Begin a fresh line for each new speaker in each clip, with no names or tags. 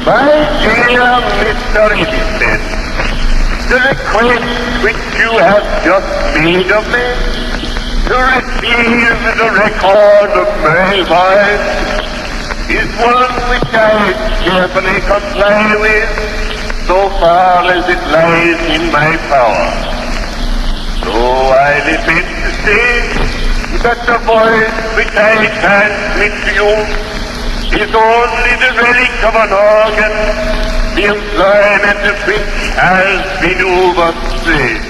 My dear Mr. Winston, the request which you have just made of me to receive the record of my life is one which I carefully comply with so far as it lies in my power. Though I lament to say that the voice which I transmit to you is only the relic of an organ, the employment of which has been overstayed.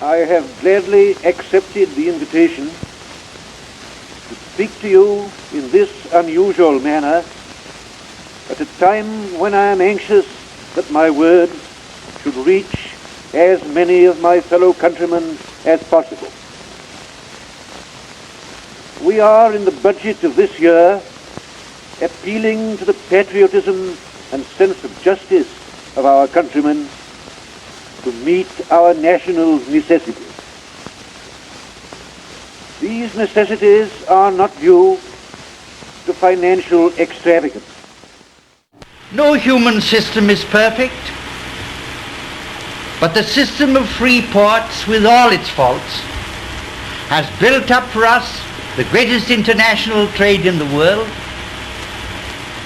I have gladly accepted the invitation to speak to you in this unusual manner at a time when I am anxious that my words should reach as many of my fellow countrymen as possible. We are in the budget of this year appealing to the patriotism and sense of justice of our countrymen to meet our national necessities. These necessities are not due to financial extravagance.
No human system is perfect, but the system of free ports, with all its faults, has built up for us the greatest international trade in the world,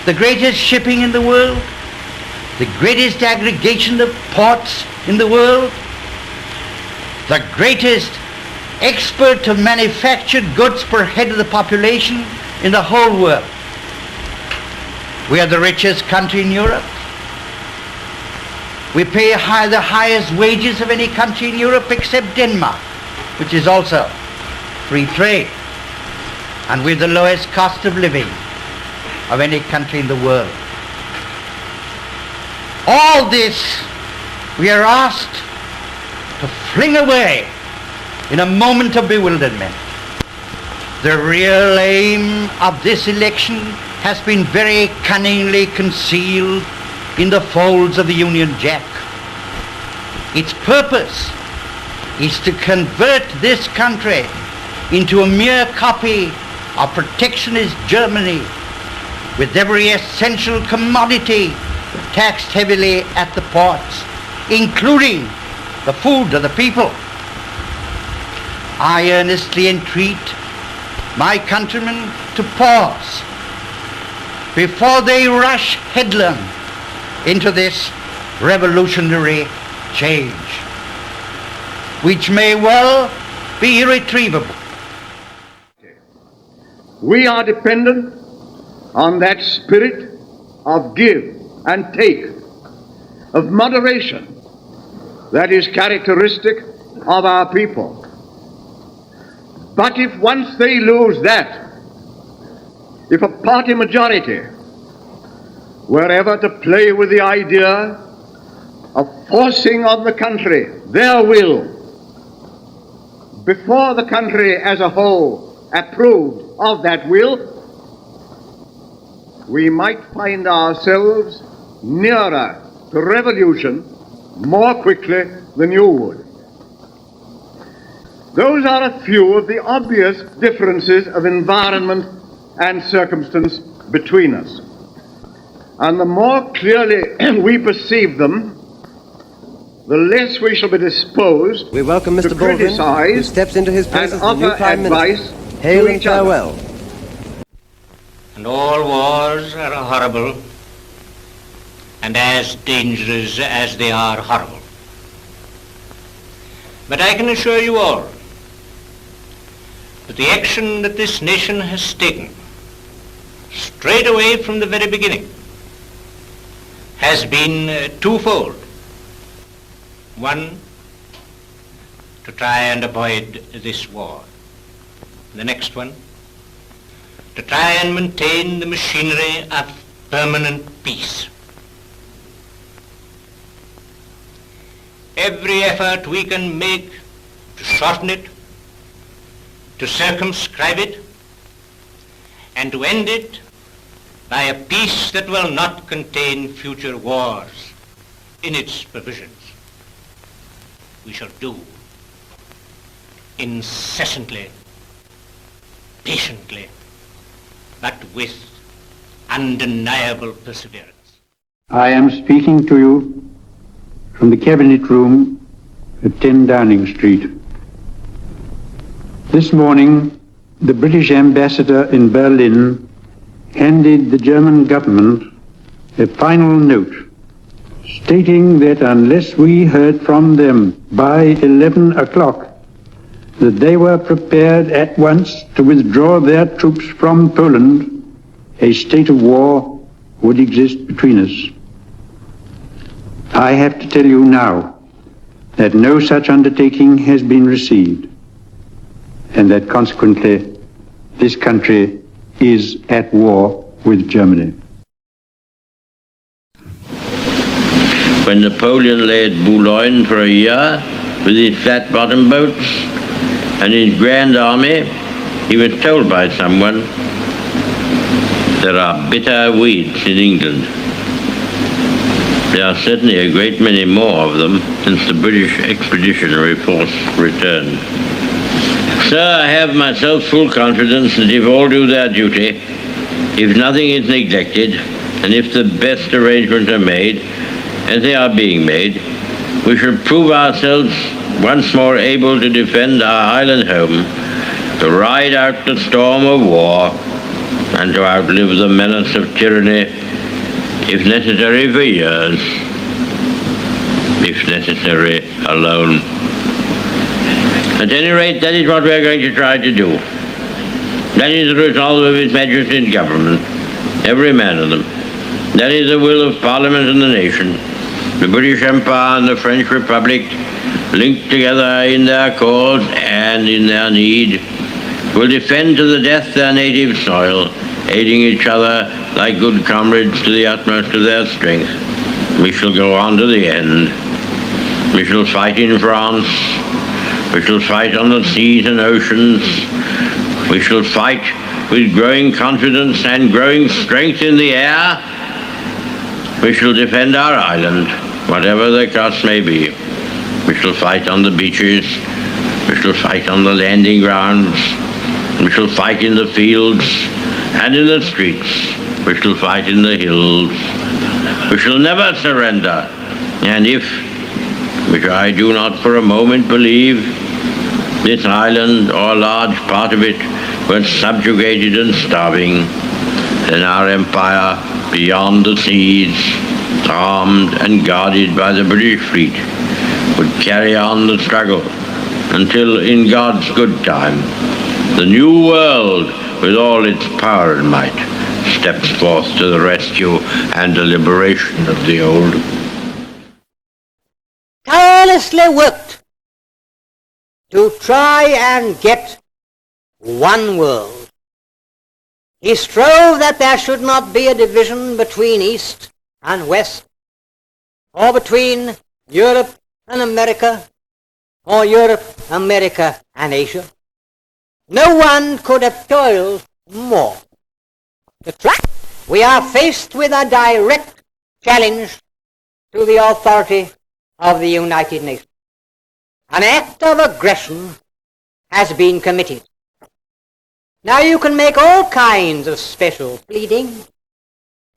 the greatest shipping in the world, the greatest aggregation of ports in the world, the greatest export of manufactured goods per head of the population in the whole world. We are the richest country in Europe. We pay the highest wages of any country in Europe except Denmark, which is also free trade, and with the lowest cost of living of any country in the world. All this we are asked to fling away in a moment of bewilderment. The real aim of this election has been very cunningly concealed in the folds of the Union Jack. Its purpose is to convert this country into a mere copy of protectionist Germany, with every essential commodity taxed heavily at the ports, including the food of the people. I earnestly entreat my countrymen to pause before they rush headlong into this revolutionary change, which may well be irretrievable.
We are dependent on that spirit of give and take, of moderation, that is characteristic of our people. But if once they lose that, if a party majority were ever to play with the idea of forcing on the country their will before the country as a whole approved of that will, we might find ourselves nearer to revolution more quickly than you would. Those are a few of the obvious differences of environment and circumstance between us. And the more clearly we perceive them, the less we shall be disposed
we welcome Mr.
to
Baldwin,
criticize
who steps into his place
and
as the new
offer
Prime
advice
Minister. Hail
to
and
each other.
farewell.
And all wars are horrible, and as dangerous as they are horrible. But I can assure you all that the action that this nation has taken, straight away from the very beginning, has been twofold. One, to try and avoid this war. The next one, to try and maintain the machinery of permanent peace. Every effort we can make to shorten it, to circumscribe it, and to end it by a peace that will not contain future wars in its provisions, we shall do incessantly, patiently, but with undeniable perseverance.
I am speaking to you from the Cabinet Room at 10 Downing Street. This morning, the British ambassador in Berlin handed the German government a final note stating that unless we heard from them by 11 o'clock, that they were prepared at once to withdraw their troops from Poland, a state of war would exist between us. I have to tell you now that no such undertaking has been received, and that consequently this country is at war with Germany.
When Napoleon lay at Boulogne for a year with his flat-bottom boats and his grand army, he was told by someone, "There are bitter weeds in England." There are certainly a great many more of them since the British expeditionary force returned. Sir, I have myself full confidence that if all do their duty, if nothing is neglected, and if the best arrangements are made, as they are being made, we shall prove ourselves once more able to defend our island home, to ride out the storm of war, and to outlive the menace of tyranny, if necessary for years, if necessary alone. At any rate, that is what we are going to try to do. That is the resolve of His Majesty's government, every man of them. That is the will of Parliament and the nation. The British Empire and the French Republic, linked together in their cause and in their need, will defend to the death their native soil, aiding each other like good comrades to the utmost of their strength. We shall go on to the end. We shall fight in France. We shall fight on the seas and oceans. We shall fight with growing confidence and growing strength in the air. We shall defend our island, whatever the cost may be. We shall fight on the beaches. We shall fight on the landing grounds. We shall fight in the fields and in the streets. We shall fight in the hills. We shall never surrender. And if, which I do not for a moment believe, this island or a large part of it were subjugated and starving, then our empire beyond the seas, armed and guarded by the British fleet, would carry on the struggle until, in God's good time, the new world, with all its power and might, steps forth to the rescue and the liberation of the old.
Tirelessly worked to try and get one world. He strove that there should not be a division between East and West, or between Europe and America, or Europe, America, and Asia. No one could have toiled more. We are faced with a direct challenge to the authority of the United Nations. An act of aggression has been committed. Now you can make all kinds of special pleading.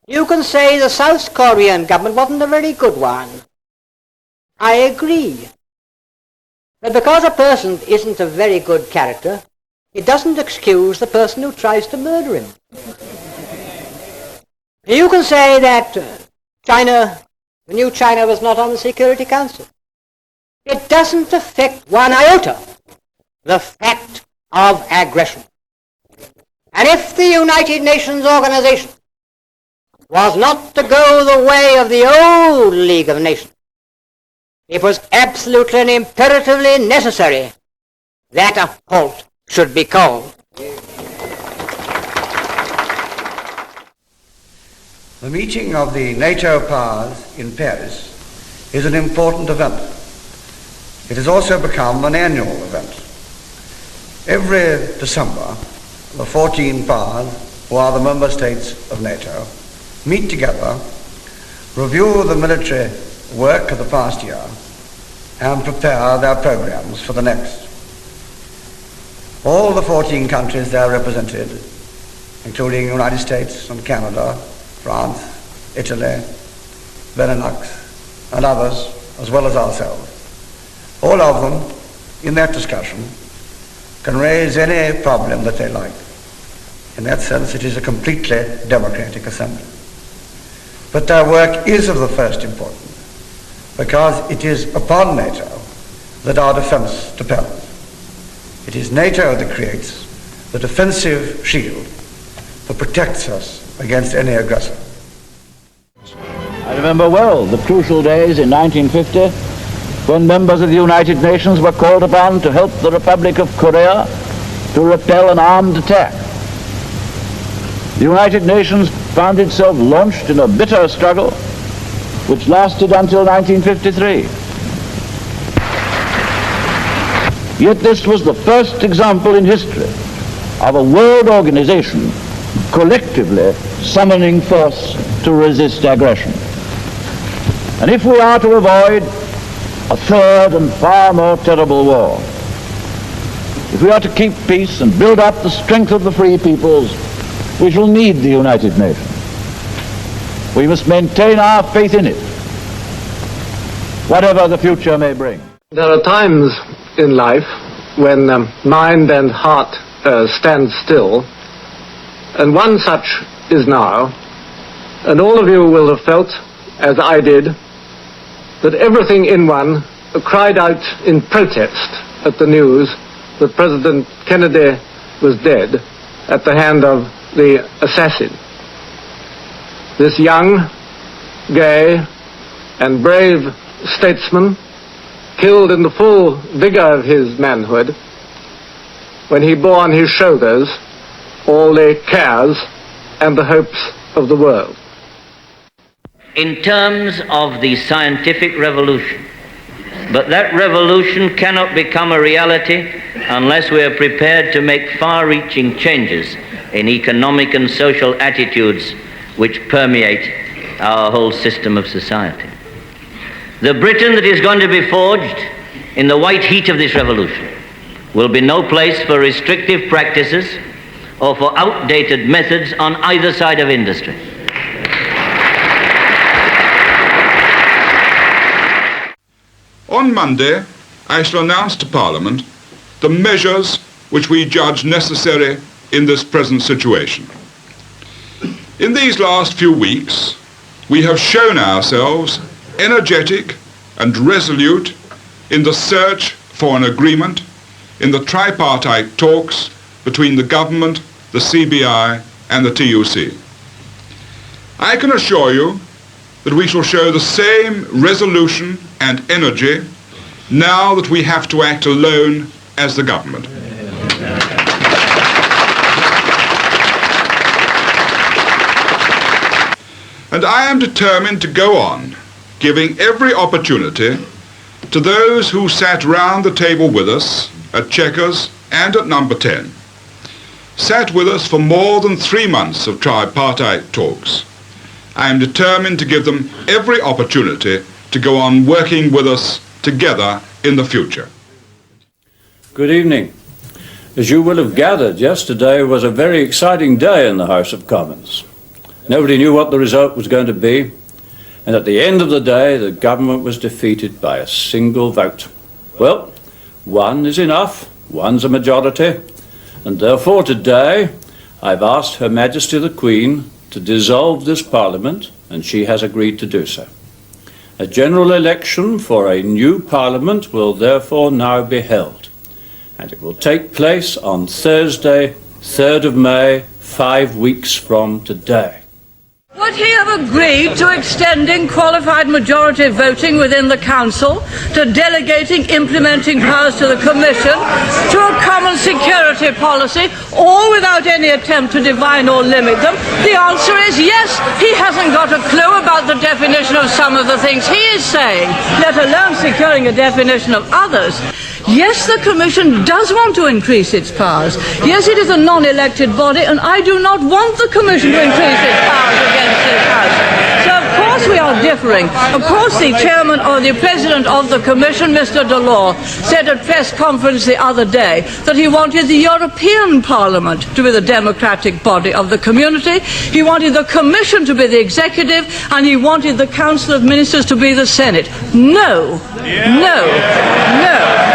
You can say the South Korean government wasn't a very good one. I agree. But because a person isn't a very good character, it doesn't excuse the person who tries to murder him. You can say that China, the new China, was not on the Security Council. It doesn't affect one iota the fact of aggression. And if the United Nations organization was not to go the way of the old League of Nations, it was absolutely and imperatively necessary that a halt should be called.
The meeting of the NATO powers in Paris is an important event. It has also become an annual event. Every December, the 14 powers, who are the member states of NATO, meet together, review the military work of the past year, and prepare their programs for the next. All the 14 countries there represented including the United States and Canada, France, Italy, Benelux, and others, as well as ourselves. All of them, in that discussion, can raise any problem that they like. In that sense, it is a completely democratic assembly. But their work is of the first importance, because it is upon NATO that our defense depends. It is NATO that creates the defensive shield that protects us against any aggressor.
I remember well the crucial days in 1950 when members of the United Nations were called upon to help the Republic of Korea to repel an armed attack. The United Nations found itself launched in a bitter struggle which lasted until 1953. Yet this was the first example in history of a world organization collectively summoning force to resist aggression. And if we are to avoid a third and far more terrible war, if we are to keep peace and build up the strength of the free peoples, we shall need the United Nations. We must maintain our faith in it, whatever the future may bring.
There are times in life when mind and heart stand still, and one such is now, and all of you will have felt, as I did, that everything in one cried out in protest at the news that President Kennedy was dead at the hand of the assassin. This young, gay, and brave statesman killed in the full vigor of his manhood when he bore on his shoulders all the cares and the hopes of the world.
In terms of the scientific revolution, but that revolution cannot become a reality unless we are prepared to make far-reaching changes in economic and social attitudes which permeate our whole system of society. The Britain that is going to be forged in the white heat of this revolution will be no place for restrictive practices or for outdated methods on either side of industry.
On Monday, I shall announce to Parliament the measures which we judge necessary in this present situation. In these last few weeks, we have shown ourselves energetic and resolute in the search for an agreement in the tripartite talks between the government, the CBI and the TUC. I can assure you that we shall show the same resolution and energy now that we have to act alone as the government. And I am determined to go on, giving every opportunity to those who sat round the table with us at Chequers and at Number 10, sat with us for more than 3 months of tripartite talks. I am determined to give them every opportunity to go on working with us together in the future.
Good evening. As you will have gathered, yesterday was a very exciting day in the House of Commons. Nobody knew what the result was going to be, and at the end of the day, the government was defeated by a single vote. Well, one is enough, one's a majority, and therefore today I've asked Her Majesty the Queen to dissolve this Parliament, and she has agreed to do so. A general election for a new Parliament will therefore now be held, and it will take place on Thursday, 3rd of May, 5 weeks from today.
Would he have agreed to extending qualified majority voting within the Council, to delegating implementing powers to the Commission, to a common security policy, all without any attempt to define or limit them? The answer is yes. He hasn't got a clue about the definition of some of the things he is saying, let alone securing a definition of others. Yes, the Commission does want to increase its powers. Yes, it is a non-elected body, and I do not want the Commission to increase its powers against this House. So, of course, course we are differing. Of course the chairman or the president of the Commission, Mr. Delors, said at press conference the other day that he wanted the European Parliament to be the democratic body of the community, he wanted the Commission to be the executive, and he wanted the Council of Ministers to be the Senate. No, no, no.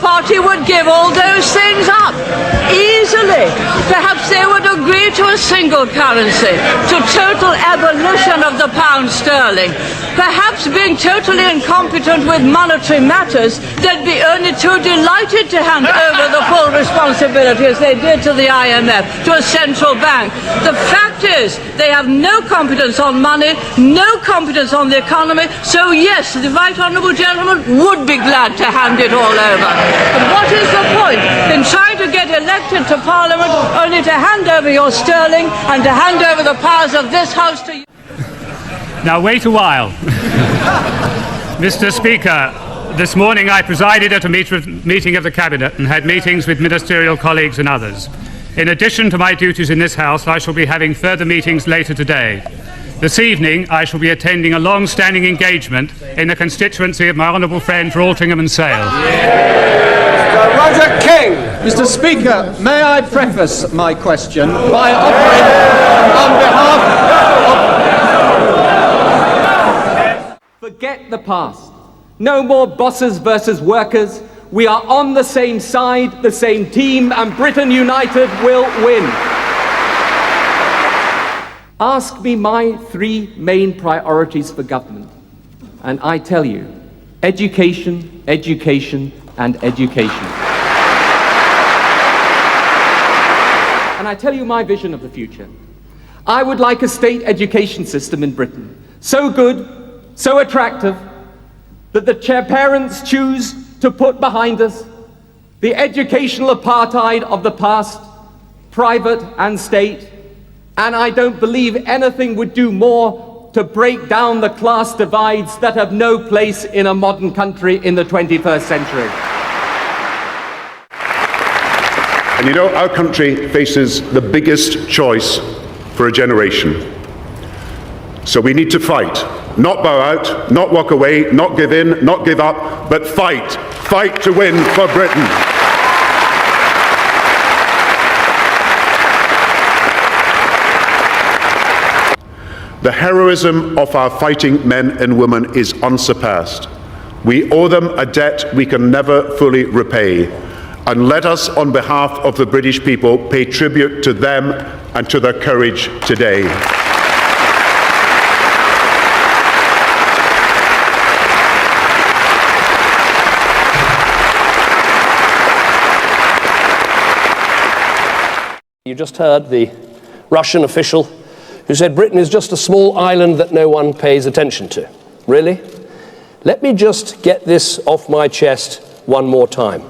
Party would give all those things up easily. Perhaps they would agree to a single currency, to total abolition of the pound sterling. Perhaps being totally incompetent with monetary matters, they'd be only too delighted to hand over the full responsibility, as they did to the IMF, to a central bank. The fact is, they have no competence on money, no competence on the economy, so yes, the right honourable gentleman would be glad to hand it all over. But what is the point in trying to get elected to Parliament only to hand over your sterling and to hand over the powers of this House to you?
Now wait a while. Mr. Speaker, this morning I presided at a meeting of the Cabinet and had meetings with ministerial colleagues and others. In addition to my duties in this House, I shall be having further meetings later today. This evening, I shall be attending a long-standing engagement in the constituency of my honourable friend for Altrincham and Sale.
Mr. Roger King. Mr. Speaker, may I preface my question by offering on behalf of... Forget the past. No more bosses versus workers. We are on the same side, the same team, and Britain United will win. Ask me my three main priorities for government, and I tell you, education, education, and education. And I tell you my vision of the future. I would like a state education system in Britain, so good, so attractive, that the parents choose to put behind us the educational apartheid of the past, private and state, and I don't believe anything would do more to break down the class divides that have no place in a modern country in the 21st century.
And you know, our country faces the biggest choice for a generation. So we need to fight. Not bow out, not walk away, not give in, not give up, but fight. Fight to win for Britain. The heroism of our fighting men and women is unsurpassed. We owe them a debt we can never fully repay. And let us, on behalf of the British people, pay tribute to them and to their courage today.
You just heard the Russian official who said Britain is just a small island that no one pays attention to. Really? Let me just get this off my chest one more time.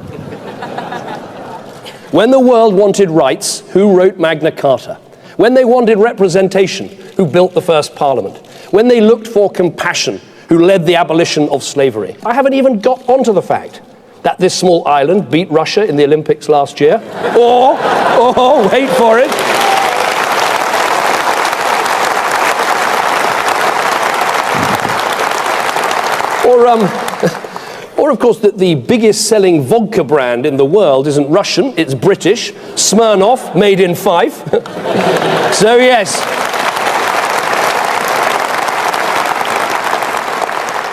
When the world wanted rights, who wrote Magna Carta? When they wanted representation, who built the first parliament? When they looked for compassion, who led the abolition of slavery? I haven't even got onto the fact that this small island beat Russia in the Olympics last year. Or, wait for it, or of course that the biggest selling vodka brand in the world isn't Russian, it's British, Smirnoff, made in Fife. So yes,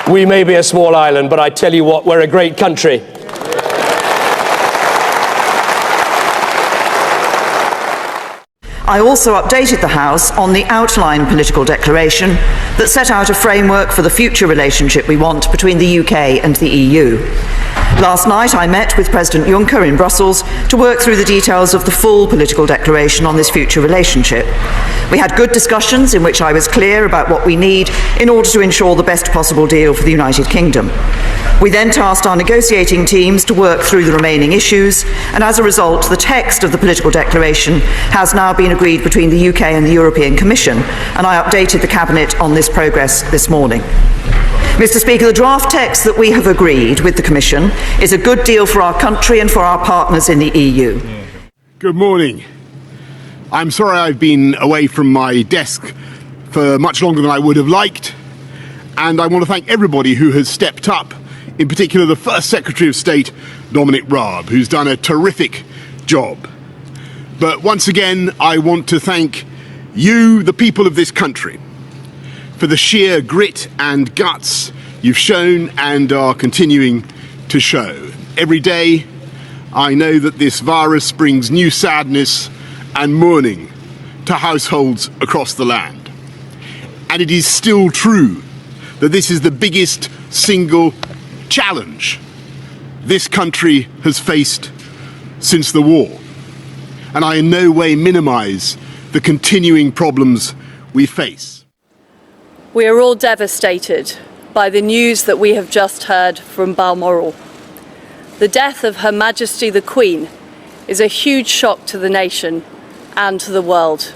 we may be a small island, but I tell you what, we're a great country.
I also updated the House on the outline political declaration that set out a framework for the future relationship we want between the UK and the EU. Last night I met with President Juncker in Brussels to work through the details of the full political declaration on this future relationship. We had good discussions in which I was clear about what we need in order to ensure the best possible deal for the United Kingdom. We then tasked our negotiating teams to work through the remaining issues, and as a result, the text of the political declaration has now been agreed between the UK and the European Commission, and I updated the Cabinet on this progress this morning. Mr. Speaker, the draft text that we have agreed with the Commission is a good deal for our country and for our partners in the EU.
Good morning. I'm sorry I've been away from my desk for much longer than I would have liked, and I want to thank everybody who has stepped up, in particular the First Secretary of State, Dominic Raab, who's done a terrific job. But once again, I want to thank you, the people of this country, for the sheer grit and guts you've shown and are continuing to show. Every day, I know that this virus brings new sadness and mourning to households across the land. And it is still true that this is the biggest single challenge this country has faced since the war. And I in no way minimize the continuing problems we face.
We are all devastated by the news that we have just heard from Balmoral. The death of Her Majesty the Queen is a huge shock to the nation and to the world.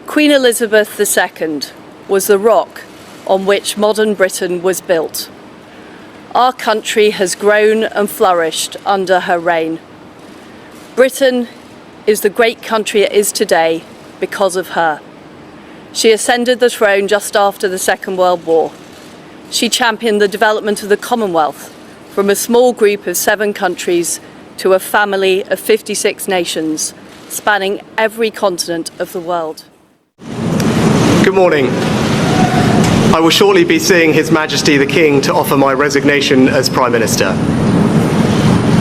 Queen Elizabeth II was the rock on which modern Britain was built. Our country has grown and flourished under her reign. Britain is the great country it is today because of her. She ascended the throne just after the Second World War. She championed the development of the Commonwealth from a small group of 7 countries to a family of 56 nations, spanning every continent of the world.
Good morning. I will shortly be seeing His Majesty the King to offer my resignation as Prime Minister.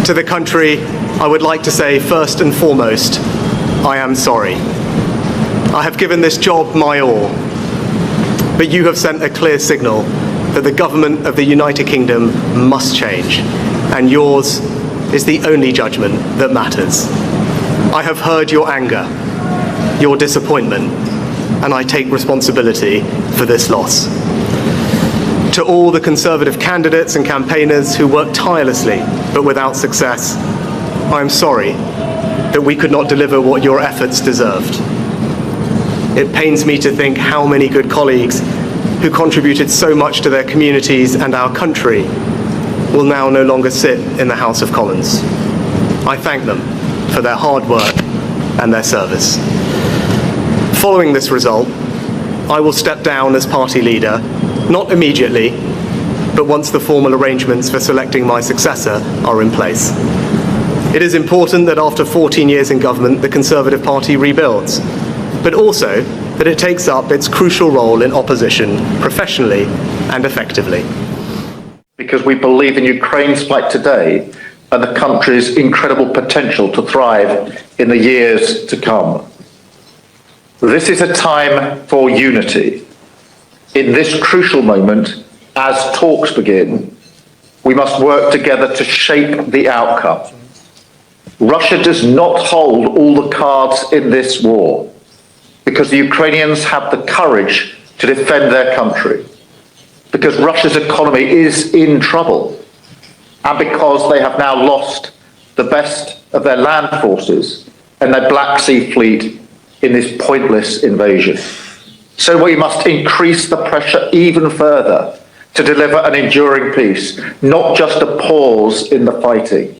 To the country, I would like to say first and foremost, I am sorry. I have given this job my all, but you have sent a clear signal that the government of the United Kingdom must change, and yours is the only judgment that matters. I have heard your anger, your disappointment, and I take responsibility for this loss. To all the Conservative candidates and campaigners who worked tirelessly but without success, I am sorry that we could not deliver what your efforts deserved. It pains me to think how many good colleagues who contributed so much to their communities and our country will now no longer sit in the House of Commons. I thank them for their hard work and their service. Following this result, I will step down as party leader, not immediately, but once the formal arrangements for selecting my successor are in place. It is important that after 14 years in government, the Conservative Party rebuilds, but also that it takes up its crucial role in opposition professionally and effectively.
Because we believe in Ukraine's plight today and the country's incredible potential to thrive in the years to come. This is a time for unity. In this crucial moment, as talks begin, we must work together to shape the outcome. Russia does not hold all the cards in this war, because the Ukrainians have the courage to defend their country, because Russia's economy is in trouble, and because they have now lost the best of their land forces and their Black Sea fleet in this pointless invasion. So we must increase the pressure even further to deliver an enduring peace, not just a pause in the fighting.